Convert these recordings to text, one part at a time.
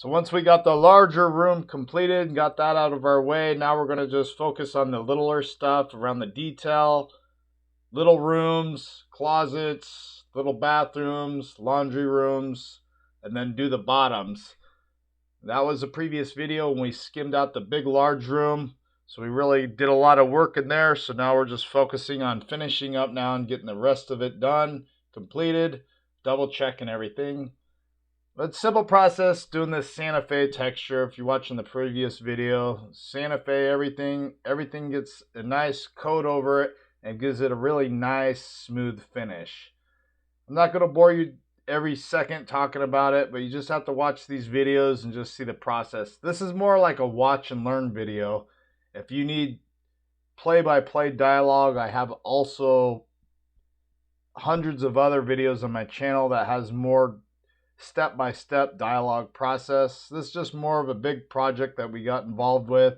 So once we got the larger room completed and got that out of our way, now we're going to just focus on the littler stuff around the detail. Little rooms, closets, little bathrooms, laundry rooms, and then do the bottoms. That was a previous video when we skimmed out the big large room. So we really did a lot of work in there. So now we're just focusing on finishing up now and getting the rest of it done, completed, double checking everything. But simple process doing this Santa Fe texture. If you're watching the previous video, Santa Fe, everything gets a nice coat over it and gives it a really nice smooth finish. I'm not going to bore you every second talking about it, but you just have to watch these videos and just see the process. This is more like a watch and learn video. If you need play-by-play dialogue, I have also hundreds of other videos on my channel that has more step-by-step dialogue process. This is just more of a big project that we got involved with.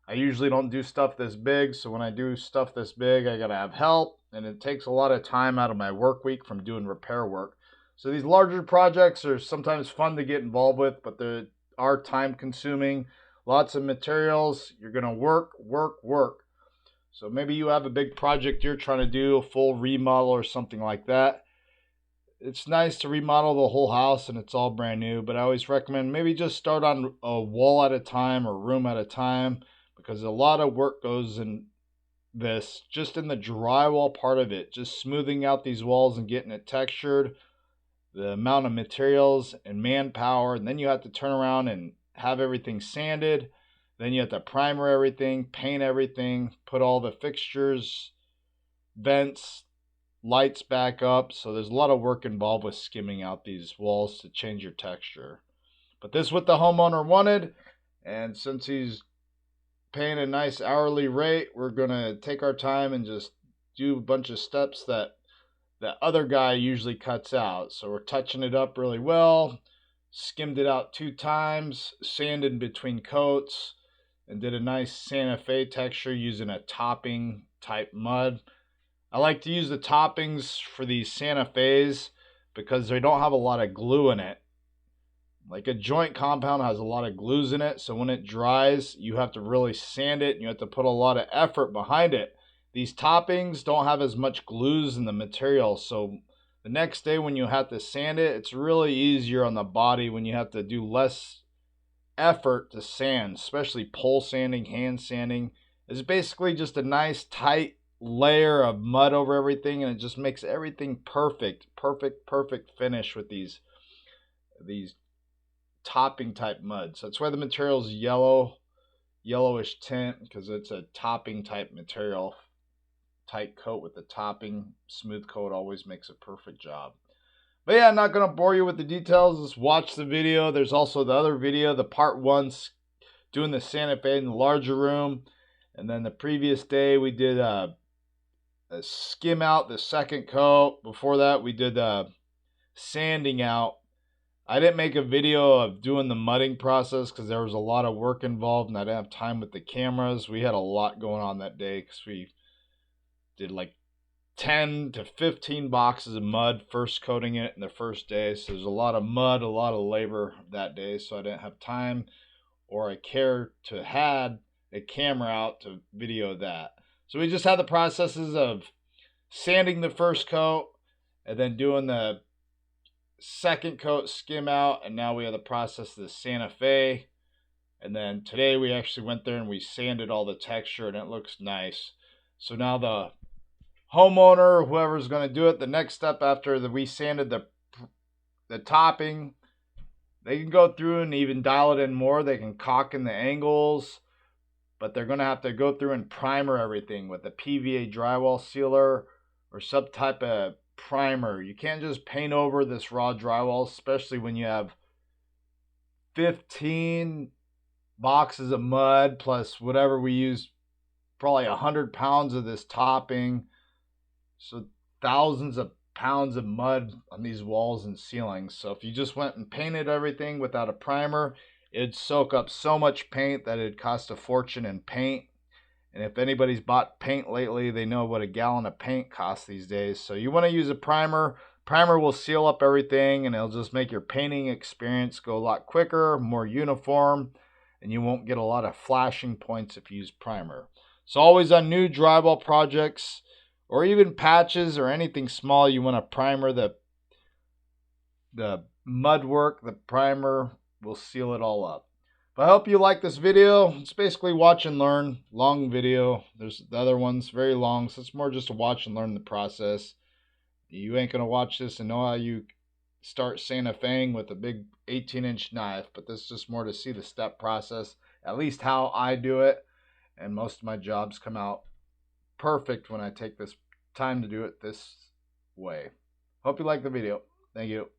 I usually don't do stuff this big, so when I do stuff this big, I gotta have help, and it takes a lot of time out of my work week from doing repair work. So these larger projects are sometimes fun to get involved with, but they are time consuming. Lots of materials. You're gonna work. So maybe you have a big project you're trying to do, a full remodel or something like that. It's nice to remodel the whole house and it's all brand new, but I always recommend maybe just start on a wall at a time or room at a time, because a lot of work goes in this, just in the drywall part of it, just smoothing out these walls and getting it textured, the amount of materials and manpower, and then you have to turn around and have everything sanded, then you have to primer everything, paint everything, put all the fixtures, vents, lights back up. So there's a lot of work involved with skimming out these walls to change your texture. But this is what the homeowner wanted, and since he's paying a nice hourly rate, we're gonna take our time and just do a bunch of steps that the other guy usually cuts out. So we're touching it up really well, skimmed it out 2 times, sanded between coats, and did a nice Santa Fe texture using a topping type mud. I like to use the toppings for these Santa Fe's because they don't have a lot of glue in it. Like a joint compound has a lot of glues in it, so when it dries, you have to really sand it and you have to put a lot of effort behind it. These toppings don't have as much glues in the material, so the next day when you have to sand it, it's really easier on the body when you have to do less effort to sand, especially pole sanding, hand sanding. It's basically just a nice tight layer of mud over everything, and it just makes everything perfect finish with these topping type mud. So that's why the material is yellowish tint, because it's a topping type material. Tight coat with the topping, smooth coat always makes a perfect job. But yeah, I'm not going to bore you with the details. Just watch the video. There's also the other video, the part 1, doing the Santa Fe in the larger room. And then the previous day we did a skim out the second coat. Before that we did sanding out. I didn't make a video of doing the mudding process because there was a lot of work involved and I didn't have time with the cameras. We had a lot going on that day because we did like 10 to 15 boxes of mud first coating it in the first day. So there's a lot of mud, a lot of labor that day. So I didn't have time or I care to had a camera out to video that. So we just had the processes of sanding the first coat and then doing the second coat skim out, and now we have the process of the Santa Fe. And then today we actually went there and we sanded all the texture and it looks nice. So now the homeowner, whoever's going to do it, the next step after we sanded the topping, they can go through and even dial it in more. They can caulk in the angles, but they're going to have to go through and primer everything with a PVA drywall sealer or some type of primer. You can't just paint over this raw drywall, especially when you have 15 boxes of mud plus whatever we use, probably 100 pounds of this topping. So thousands of pounds of mud on these walls and ceilings. So if you just went and painted everything without a primer, it'd soak up so much paint that it'd cost a fortune in paint. And if anybody's bought paint lately, they know what a gallon of paint costs these days. So you want to use a primer, Primer will seal up everything, and it'll just make your painting experience go a lot quicker, more uniform, and you won't get a lot of flashing points if you use primer. So always on new drywall projects or even patches or anything small, you want to primer the mud work. The primer will seal it all up. But I hope you like this video. It's basically watch and learn. Long video. There's the other ones very long, so it's more just to watch and learn the process. You ain't gonna watch this and know how you start Santa Fang with a big 18-inch knife, but this is just more to see the step process, at least how I do it. And most of my jobs come out perfect when I take this time to do it this way. Hope you like the video. Thank you.